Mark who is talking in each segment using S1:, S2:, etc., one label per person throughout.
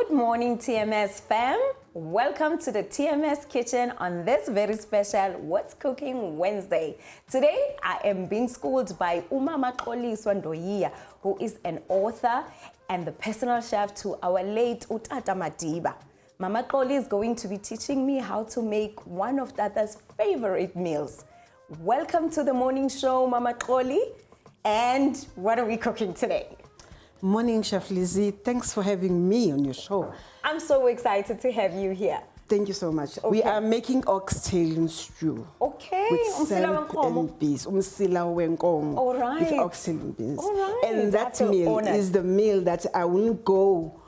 S1: Good morning, TMS fam. Welcome to the TMS kitchen on this very special What's Cooking Wednesday. Today, I am being schooled by Mam Xoliswa Ndoyiya, who is an author and the personal chef to our late Tata Madiba. Mama Xoli is going to be teaching me how to make one of Tata's favorite meals. Welcome to the morning show, Mama Xoli. And what are we cooking today?
S2: Morning, Chef Lizzie. Thanks for having me on your show.
S1: I'm so excited to have you here.
S2: Thank you so much.
S1: Okay.
S2: We are making oxtail stew.
S1: Okay.
S2: With salad and beans. Umsila wenkomo.
S1: All right.
S2: With oxtail and beans.
S1: All right.
S2: And that meal is the meal that I won't go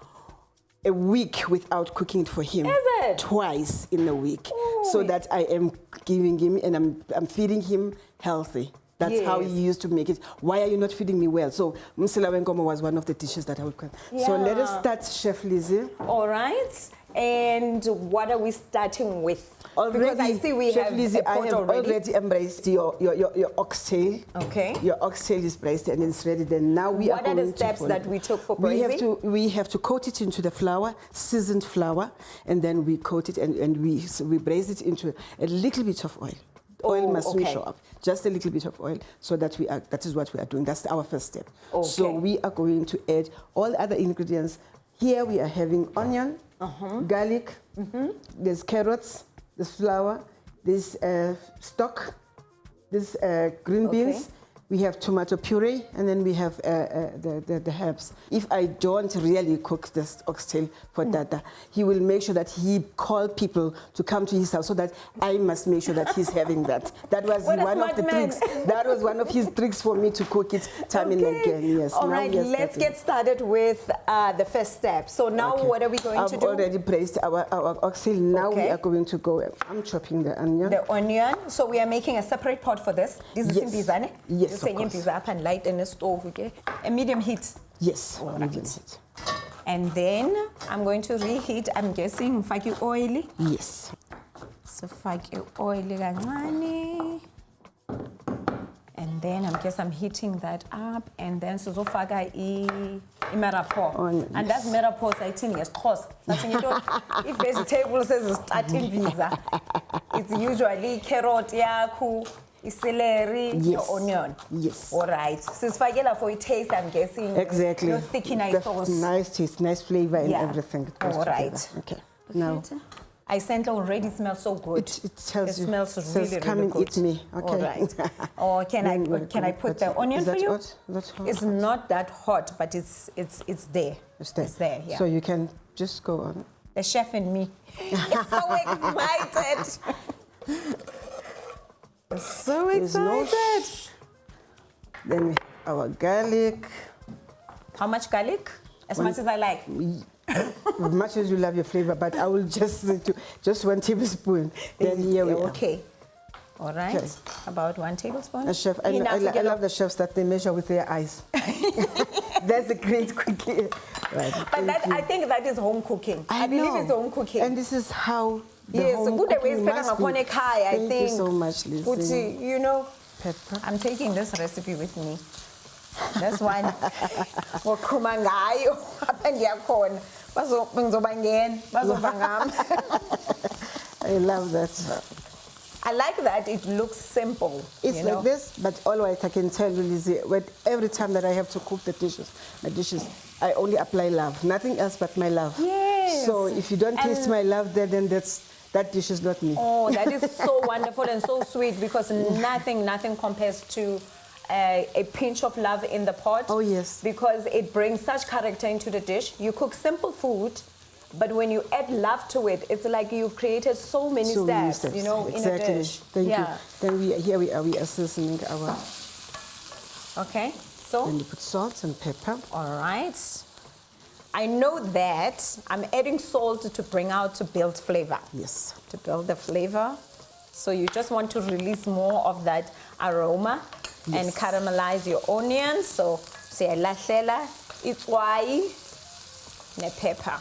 S2: a week without cooking it for him.
S1: Is it?
S2: Twice in a week.
S1: Ooh.
S2: So that I am giving him and I'm feeding him healthy. That's how he used to make it. Why are you not feeding me well? So, Msila wenkomo was one of the dishes that I would cook.
S1: Yeah.
S2: So let us start, Chef Lizzie.
S1: All right. And what are we starting with?
S2: Already,
S1: because I see we
S2: Chef
S1: have
S2: Lizzie,
S1: a pot
S2: I have already embraced your oxtail.
S1: Okay.
S2: Your oxtail is braised and it's ready. Then now we
S1: what are the steps that we took for braising?
S2: We have to coat it into the flour, seasoned flour, and then we coat it and we braise it into a little bit of oil. Oil mustn't show up, just a little bit of oil, so that that is what we are doing. That's our first step.
S1: Okay.
S2: So we are going to add all other ingredients. Here we are having onion, garlic, there's carrots, there's flour, there's stock, there's green beans. We have tomato puree, and then we have the herbs. If I don't really cook this oxtail for Tata, he will make sure that he call people to come to his house, so that I must make sure that he's having that. That was one of the tricks. That was one of his tricks for me to cook it time and again. Yes.
S1: All right, let's get started with the first step. So now what are we going to do?
S2: I've already braised our oxtail. Now we are going to go. I'm chopping the onion.
S1: The onion. So we are making a separate pot for this. This is imbizane.
S2: Yes.
S1: Up and light in the stove, okay? A medium heat.
S2: Yes,
S1: medium heat. And then I'm going to reheat. I'm guessing faki oil.
S2: Yes.
S1: So faki oil kancane. And then I'm heating that up, and then sizofaka imerapo. And that's merapo sighting is close. If vegetables is starting visa, it's usually carrot, yaku, celery, your onion.
S2: Yes.
S1: All right. Sisfakela for a taste, I'm guessing.
S2: Exactly.
S1: Your thicky nice sauce.
S2: Nice taste, nice flavor and everything.
S1: All right.
S2: Okay. Now.
S1: I scent already smells so good.
S2: It tells you.
S1: Smells really,
S2: come
S1: really
S2: and
S1: good.
S2: eat me. Okay.
S1: All right. Oh, can I put the onion for you?
S2: Hot? That's hot.
S1: It's not that hot, but it's there.
S2: It's there.
S1: It's there. Yeah.
S2: So you can just go on.
S1: The chef and me. It's so excited. So excited.
S2: Then we have our garlic.
S1: How much garlic? As much as I like.
S2: As much as you love your flavor, but I will just do just 1 tablespoon. Then here we are.
S1: Okay. All right. Okay. About 1 tablespoon.
S2: A chef, I love the chefs that they measure with their eyes. That's a great cooking. Right.
S1: But I think that is home cooking. I believe it's home cooking.
S2: And this is how
S1: home cooking must be.
S2: Thank you so much, Lizzie.
S1: You know,
S2: pepper.
S1: I'm taking this recipe with me. That's one. Ngokhuma ngayo apha ndiyakhona. Bazobangena, bazobangama.
S2: I love that.
S1: I like that it looks simple.
S2: It's like this, but always I can tell you, Lizzie, every time that I have to cook the dishes, I only apply love. Nothing else but my love.
S1: Yes.
S2: So if you don't taste my love there, then that dish is not me.
S1: Oh, that is so wonderful and so sweet, because nothing compares to a pinch of love in the pot.
S2: Oh, yes.
S1: Because it brings such character into the dish. You cook simple food, but when you add love to it, it's like you've created so many steps, you know, in a dish.
S2: Thank you. Then here we are seasoning our...
S1: Okay, so...
S2: Then you put salt and pepper.
S1: All right. I know that I'm adding salt to build flavor.
S2: Yes. To
S1: build the flavor. So you just want to release more of that aroma and caramelize your onions. So, siyalahlela itswayi ne pepper.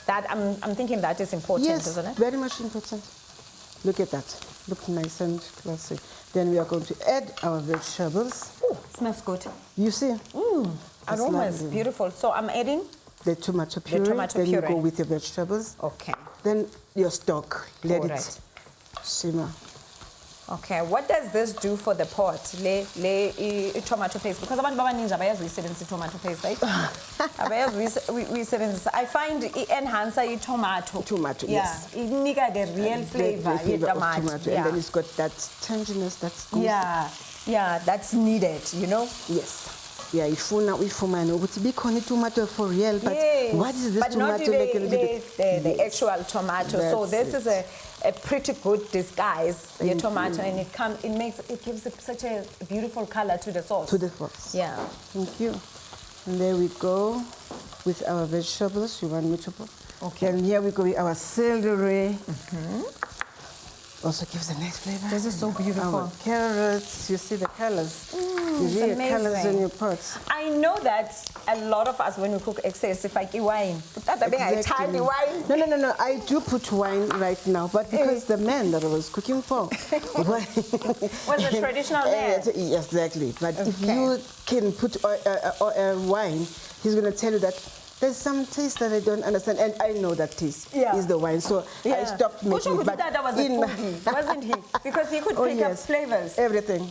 S1: That I'm thinking that is important, isn't it?
S2: Yes, very much important. Look at that. Look nice and classy. Then we are going to add our vegetables.
S1: Oh, smells good.
S2: You see?
S1: Aroma is beautiful. So I'm adding
S2: the tomato puree. Then you go with your vegetables.
S1: Okay.
S2: Then your stock. Let
S1: All
S2: it
S1: right.
S2: simmer.
S1: Okay, what does this do for the pot? Tomato paste. Because abantu abaningi abayazuyisebenzisa tomato paste, right? Abayazuyisebenzisa. I find it enhances tomato.
S2: Tomato,
S1: yeah.
S2: yes.
S1: It nigga the real flavor.
S2: The flavor of tomato.
S1: Yeah.
S2: And then it's got that tanginess, that's good.
S1: Yeah, that's needed, you know?
S2: Yes. Yeah, if we know to be tomato for real, but
S1: yes.
S2: what is this
S1: but
S2: tomato
S1: not
S2: like?
S1: The actual tomato. So this is a pretty good disguise, your tomato, and it gives it such a beautiful color to the sauce.
S2: To the sauce.
S1: Yeah.
S2: Thank you. And there we go with our vegetables. You want me to put?
S1: Okay.
S2: And here we go with our celery. Also gives a nice flavor.
S1: This is so beautiful.
S2: Our carrots, you see the colors. The real colors in your pots.
S1: I know that a lot of us, when we cook excessive, like wine.
S2: Exactly. No. I do put wine right now, but because the man that I was cooking for
S1: was a traditional man.
S2: Exactly. But if you can put wine, he's going to tell you that there's some taste that I don't understand, and I know that taste is the wine. So I stopped making it. But
S1: that was a foodie, wasn't he? Because he could pick up flavors.
S2: Everything.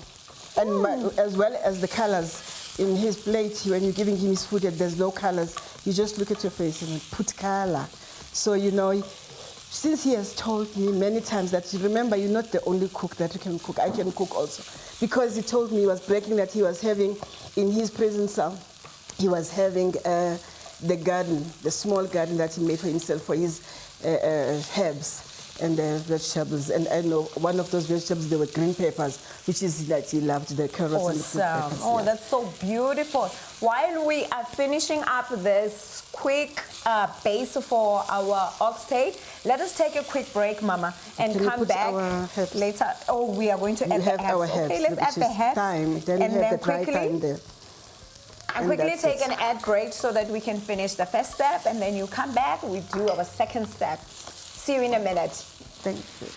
S2: And as well as the colors. In his plate, when you're giving him his food and there's no colors, you just look at your face and put color. So, you know, since he has told me many times that, remember, you're not the only cook that you can cook. I can cook also. Because he told me he was breaking that he was having, in his prison cell, he was having the garden, the small garden that he made for himself for his herbs and vegetables. And I know one of those vegetables, they were green peppers, which is that he loved, the carrots and the green peppers.
S1: Oh, that's so beautiful. While we are finishing up this quick base for our oxtail, let us take a quick break, Mama, and come back later. Oh, we are going to add the herbs. Okay, let's add the herbs.
S2: Thyme, then we have the dry thyme there.
S1: And quickly take an add grate so that we can finish the first step, and then you come back, we do our second step. See you in a minute.
S2: Thank you.